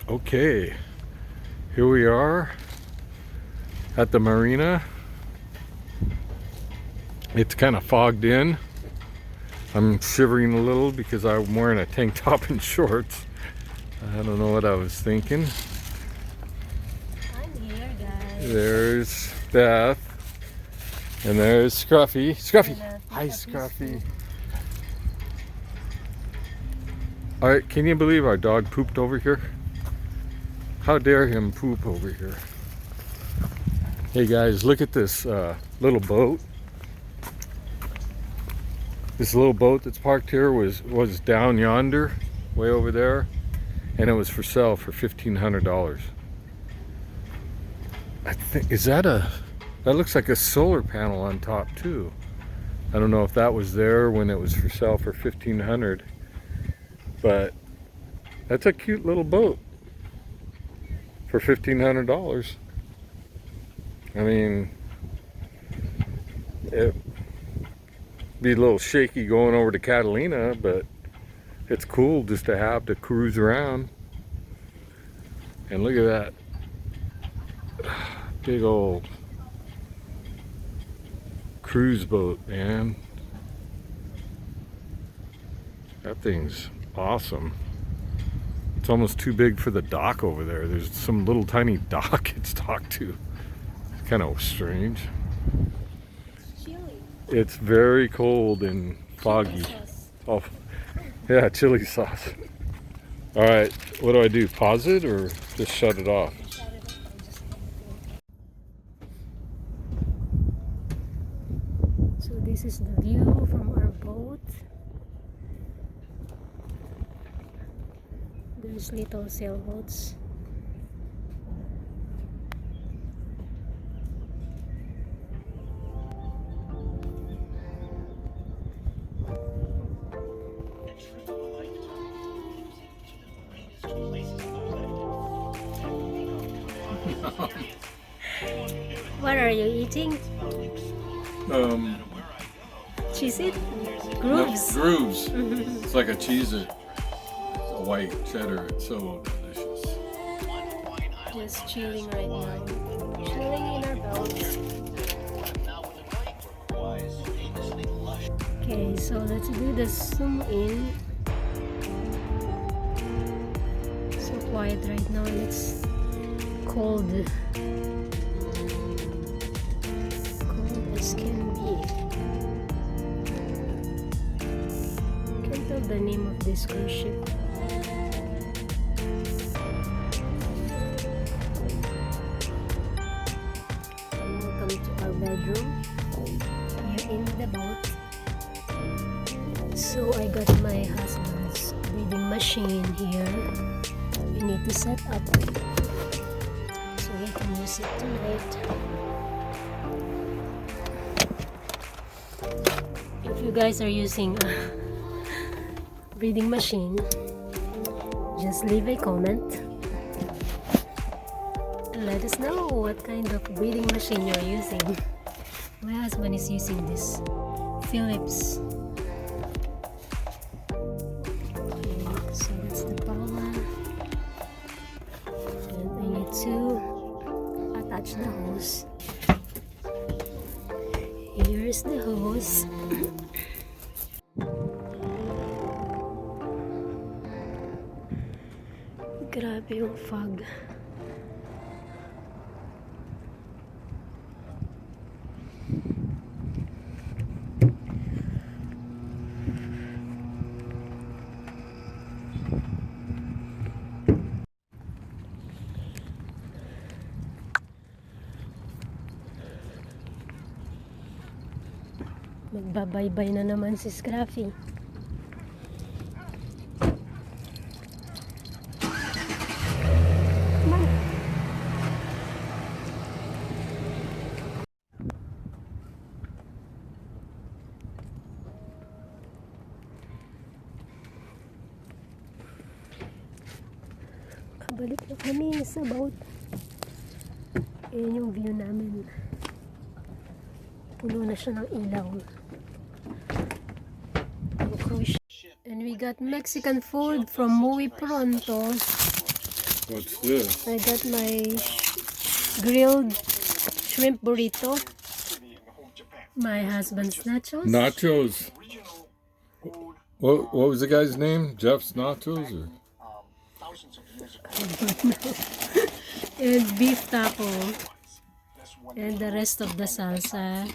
Okay, here we are at the marina. It's kind of fogged in. I'm shivering a little because I'm wearing a tank top and shorts. I don't know what I was thinking. I'm here, guys. There's Beth. And there's Scruffy. Scruffy! Hi, Scruffy. Alright, can you believe our dog pooped over here? How dare him poop over here? Hey guys, look at this little boat. This little boat that's parked here was down yonder, way over there, and it was for sale for $1,500. I think, that looks like a solar panel on top too. I don't know if that was there when it was for sale for $1,500, but that's a cute little boat for $1,500. I mean, it'd be a little shaky going over to Catalina, but it's cool just to have to cruise around. And look at that big old cruise boat, man. That thing's awesome. It's almost too big for the dock over there. There's some little tiny dock it's docked to. It's kind of strange. It's chilly. It's very cold and foggy. Oh, yeah, chili sauce. All right, what do I do? Pause it or just shut it off? So this is the view from our boat. There's little sailboats. What are you eating? Cheese it? Grooves. No, grooves. It's like a Cheez-It. A white cheddar. It's so delicious. Just chilling right now. Chilling in our boat. Okay, so let's do the zoom in. So quiet right now and it's cold. Cold as can be. Can't tell the name of this cruise ship. Welcome to our bedroom. We're in the boat. So I got my husband's breathing machine here. We need to set up so he can use it tonight. If you guys are using a breathing machine, just leave a comment and let us know what kind of breathing machine you're using. My husband is using this Philips. So that's the power, and I need to attach the hose. Here's the hose. Grabe yung fog. Magbabaybay na naman si Scruffy. Kabalik na kami sa boat. Ayan yung view namin. Puno na siya ng ilaw. And we got Mexican food from Muy Pronto. What's this? I got my grilled shrimp burrito. My husband's nachos. Nachos. What was the guy's name? Jeff's Nachos? Or? And beef taco. And the rest of the salsa.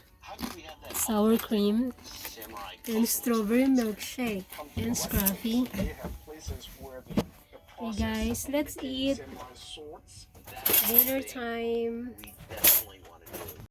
Sour cream. And strawberry milkshake. And scruffy. Hey guys, let's eat. Dinner time.